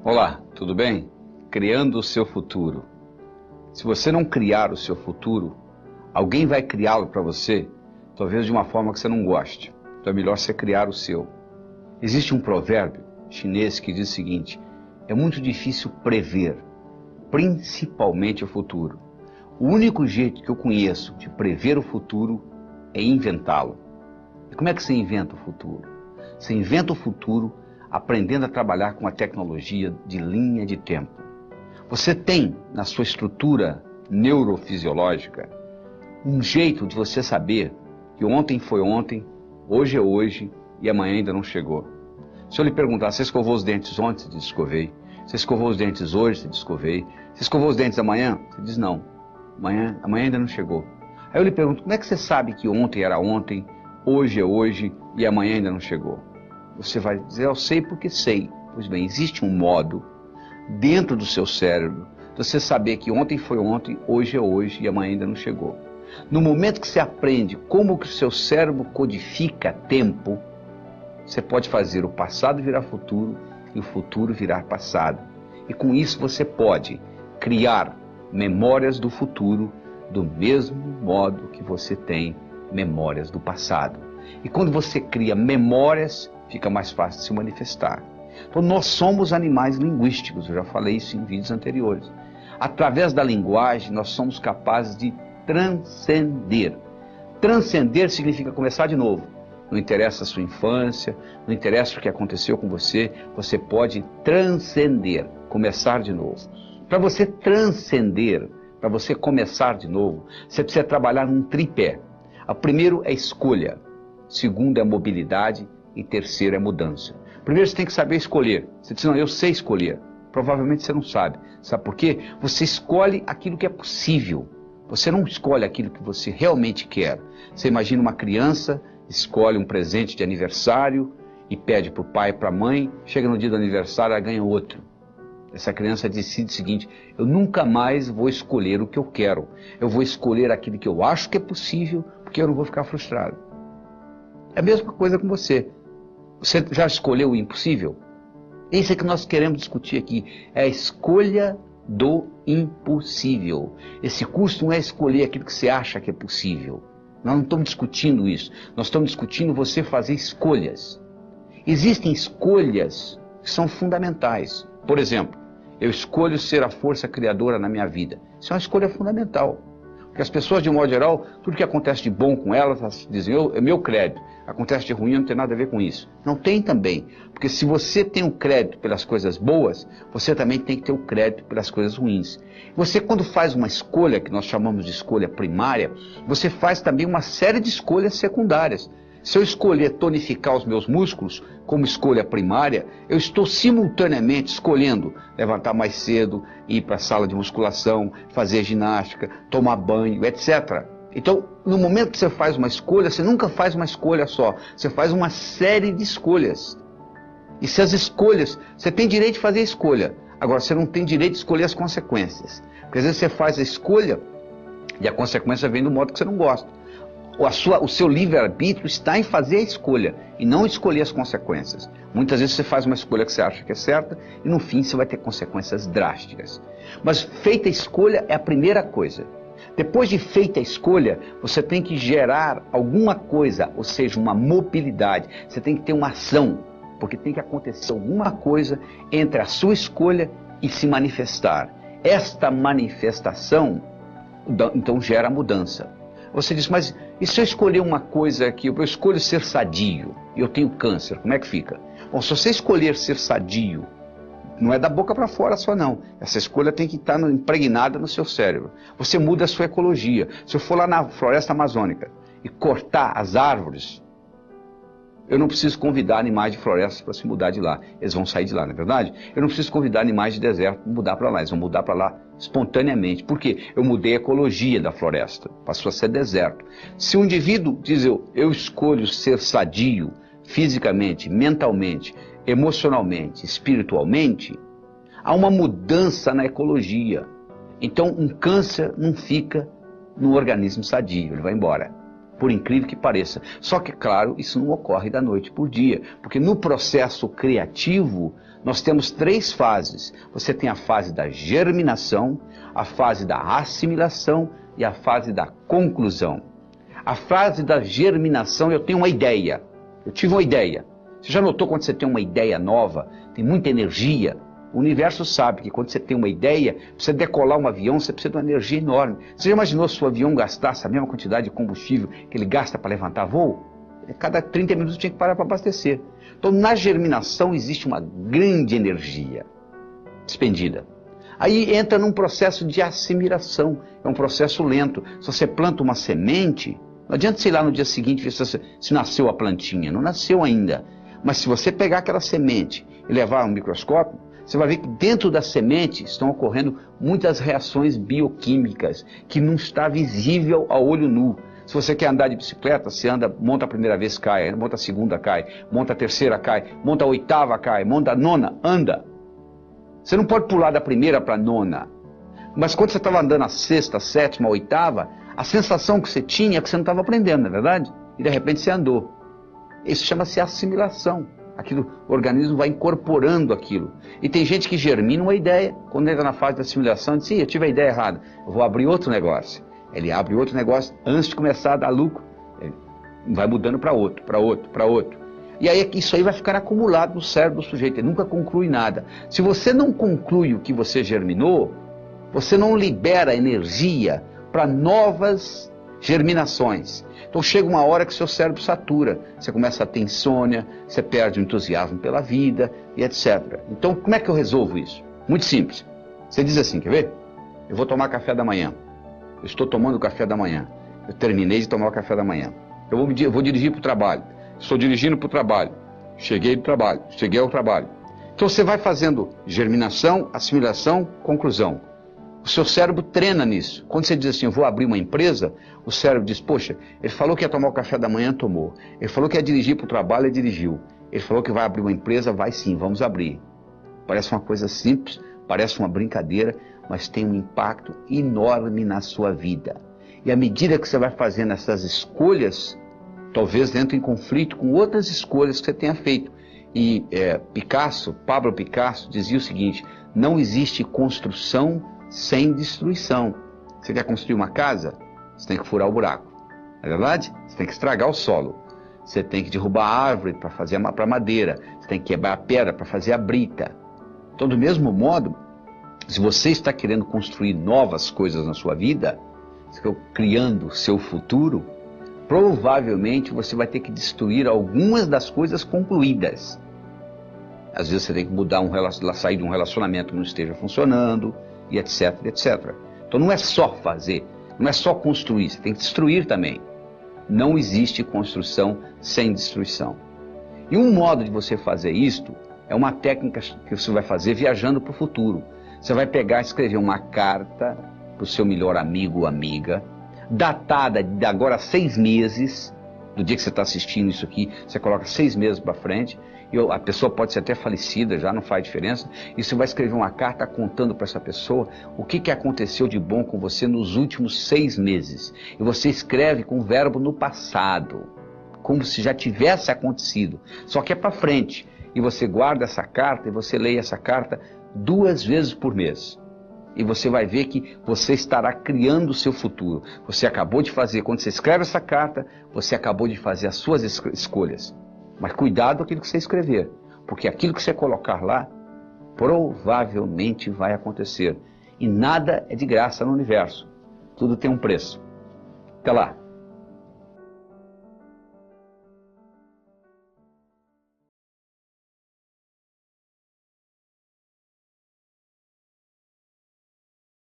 Olá, tudo bem? Criando o seu futuro. Se você não criar o seu futuro, alguém vai criá-lo para você, talvez de uma forma que você não goste. Então é melhor você criar o seu. Existe um provérbio chinês que diz o seguinte: é muito difícil prever, principalmente o futuro. O único jeito que eu conheço de prever o futuro é inventá-lo. E como é que você inventa o futuro? Você inventa o futuro aprendendo a trabalhar com a tecnologia de linha de tempo. Você tem na sua estrutura neurofisiológica um jeito de você saber que ontem foi ontem, hoje é hoje e amanhã ainda não chegou. Se eu lhe perguntar, você escovou os dentes ontem? Você diz, escovei. Você escovou os dentes hoje? Você diz, escovei. Você escovou os dentes amanhã? Você diz, não. Amanhã ainda não chegou. Aí eu lhe pergunto, como é que você sabe que ontem era ontem, hoje é hoje e amanhã ainda não chegou? Você vai dizer, eu sei porque sei. Pois bem, existe um modo dentro do seu cérebro de você saber que ontem foi ontem, hoje é hoje e amanhã ainda não chegou. No momento que você aprende como que o seu cérebro codifica tempo, você pode fazer o passado virar futuro e o futuro virar passado. E com isso você pode criar memórias do futuro do mesmo modo que você tem memórias do passado. E quando você cria memórias, fica mais fácil de se manifestar. Então nós somos animais linguísticos, eu já falei isso em vídeos anteriores. Através da linguagem nós somos capazes de transcender. Transcender significa começar de novo. Não interessa a sua infância, não interessa o que aconteceu com você, você pode transcender, começar de novo. Para você transcender, para você começar de novo, você precisa trabalhar num tripé. O primeiro é escolha, segundo é mobilidade e terceiro é mudança. Primeiro você tem que saber escolher. Você diz, não, eu sei escolher. Provavelmente você não sabe. Sabe por quê? Você escolhe aquilo que é possível. Você não escolhe aquilo que você realmente quer. Você imagina uma criança, escolhe um presente de aniversário e pede para o pai e para a mãe, chega no dia do aniversário, ela ganha outro. Essa criança decide o seguinte, eu nunca mais vou escolher o que eu quero. Eu vou escolher aquilo que eu acho que é possível, porque eu não vou ficar frustrado. É a mesma coisa com você. Você já escolheu o impossível? Isso é que nós queremos discutir aqui. É a escolha do impossível. Esse curso não é escolher aquilo que você acha que é possível. Nós não estamos discutindo isso. Nós estamos discutindo você fazer escolhas. Existem escolhas que são fundamentais. Por exemplo, eu escolho ser a força criadora na minha vida. Isso é uma escolha fundamental. Porque as pessoas, de um modo geral, tudo que acontece de bom com elas, elas dizem, é meu crédito. Acontece de ruim, não tem nada a ver com isso. Não tem também. Porque se você tem o crédito pelas coisas boas, você também tem que ter o crédito pelas coisas ruins. Você, quando faz uma escolha, que nós chamamos de escolha primária, você faz também uma série de escolhas secundárias. Se eu escolher tonificar os meus músculos como escolha primária, eu estou simultaneamente escolhendo levantar mais cedo, ir para a sala de musculação, fazer ginástica, tomar banho, etc. Então, no momento que você faz uma escolha, você nunca faz uma escolha só, você faz uma série de escolhas. E se as escolhas, você tem direito de fazer a escolha, agora você não tem direito de escolher as consequências. Porque às vezes você faz a escolha e a consequência vem do modo que você não gosta. O seu livre-arbítrio está em fazer a escolha e não escolher as consequências. Muitas vezes você faz uma escolha que você acha que é certa e no fim você vai ter consequências drásticas. Mas feita a escolha é a primeira coisa. Depois de feita a escolha, você tem que gerar alguma coisa, ou seja, uma mobilidade. Você tem que ter uma ação, porque tem que acontecer alguma coisa entre a sua escolha e se manifestar. Esta manifestação, então, gera mudança. Você diz, mas e se eu escolher uma coisa que eu escolho ser sadio e eu tenho câncer, como é que fica? Bom, se você escolher ser sadio, não é da boca para fora só não. Essa escolha tem que estar impregnada no seu cérebro. Você muda a sua ecologia. Se eu for lá na floresta amazônica e cortar as árvores, eu não preciso convidar animais de florestas para se mudar de lá. Eles vão sair de lá, não é verdade? Eu não preciso convidar animais de deserto para mudar para lá. Eles vão mudar para lá espontaneamente. Por quê? Eu mudei a ecologia da floresta. Passou a ser deserto. Se um indivíduo diz eu escolho ser sadio, fisicamente, mentalmente, emocionalmente, espiritualmente, há uma mudança na ecologia. Então um câncer não fica no organismo sadio, ele vai embora. por incrível que pareça. Só que, claro, isso não ocorre da noite por dia, porque no processo criativo nós temos 3 fases. Você tem a fase da germinação, a fase da assimilação e a fase da conclusão. A fase da germinação, eu tenho uma ideia, eu tive uma ideia. Você já notou quando você tem uma ideia nova, tem muita energia? O universo sabe que quando você tem uma ideia, para você decolar um avião, você precisa de uma energia enorme. Você já imaginou se o avião gastasse a mesma quantidade de combustível que ele gasta para levantar voo? Cada 30 minutos tinha que parar para abastecer. Então, na germinação existe uma grande energia despendida. Aí entra num processo de assimilação, é um processo lento. Se você planta uma semente, não adianta você ir lá no dia seguinte ver se nasceu a plantinha, não nasceu ainda. Mas se você pegar aquela semente e levar a um microscópio, você vai ver que dentro da semente estão ocorrendo muitas reações bioquímicas que não está visível a olho nu. Se você quer andar de bicicleta, você anda, monta a primeira vez, cai, monta a segunda, cai, monta a terceira, cai, monta a oitava, cai, monta a nona, anda. Você não pode pular da primeira para a nona. Mas quando você estava andando a sexta, a sétima, a oitava, a sensação que você tinha é que você não estava aprendendo, não é verdade? E de repente você andou. Isso chama-se assimilação. Aquilo, o organismo vai incorporando aquilo. E tem gente que germina uma ideia, quando entra na fase da assimilação, diz, eu tive a ideia errada, eu vou abrir outro negócio. Ele abre outro negócio, antes de começar a dar lucro, ele vai mudando para outro, para outro, para outro. E aí isso aí vai ficar acumulado no cérebro do sujeito, ele nunca conclui nada. Se você não conclui o que você germinou, você não libera energia para novas germinações. Então chega uma hora que seu cérebro satura, você começa a ter insônia, você perde o entusiasmo pela vida e etc. Então como é que eu resolvo isso? Muito simples. Você diz assim, quer ver? Eu vou tomar café da manhã. Eu estou tomando o café da manhã. Eu terminei de tomar o café da manhã. Eu vou dirigir para o trabalho. Estou dirigindo para o trabalho. Cheguei do trabalho. Cheguei ao trabalho. Então você vai fazendo germinação, assimilação, conclusão. O seu cérebro treina nisso. Quando você diz assim, eu vou abrir uma empresa, o cérebro diz, poxa, ele falou que ia tomar o café da manhã, tomou. Ele falou que ia dirigir para o trabalho, ele dirigiu. Ele falou que vai abrir uma empresa, vai sim, vamos abrir. Parece uma coisa simples, parece uma brincadeira, mas tem um impacto enorme na sua vida. E à medida que você vai fazendo essas escolhas, talvez entre em conflito com outras escolhas que você tenha feito. E Pablo Picasso dizia o seguinte, não existe construção sem destruição. Você quer construir uma casa? Você tem que furar o buraco. Não é verdade? Você tem que estragar o solo. Você tem que derrubar a árvore para fazer para madeira. Você tem que quebrar a pedra para fazer a brita. Então, do mesmo modo, se você está querendo construir novas coisas na sua vida, criando seu futuro, provavelmente você vai ter que destruir algumas das coisas concluídas. Às vezes você tem que sair de um relacionamento que não esteja funcionando, e etc, etc. Então não é só fazer, não é só construir, você tem que destruir também. Não existe construção sem destruição. E um modo de você fazer isto é uma técnica que você vai fazer viajando para o futuro. Você vai pegar e escrever uma carta para o seu melhor amigo ou amiga, datada de agora 6 meses, do dia que você está assistindo isso aqui, você coloca 6 meses para frente, e a pessoa pode ser até falecida, já não faz diferença, e você vai escrever uma carta contando para essa pessoa o que aconteceu de bom com você nos últimos 6 meses. E você escreve com o verbo no passado, como se já tivesse acontecido, só que é para frente. E você guarda essa carta e você lê essa carta 2 vezes por mês. E você vai ver que você estará criando o seu futuro. Você acabou de fazer, quando você escreve essa carta, você acabou de fazer as suas escolhas. Mas cuidado com aquilo que você escrever, porque aquilo que você colocar lá, provavelmente vai acontecer. E nada é de graça no universo. Tudo tem um preço. Até lá.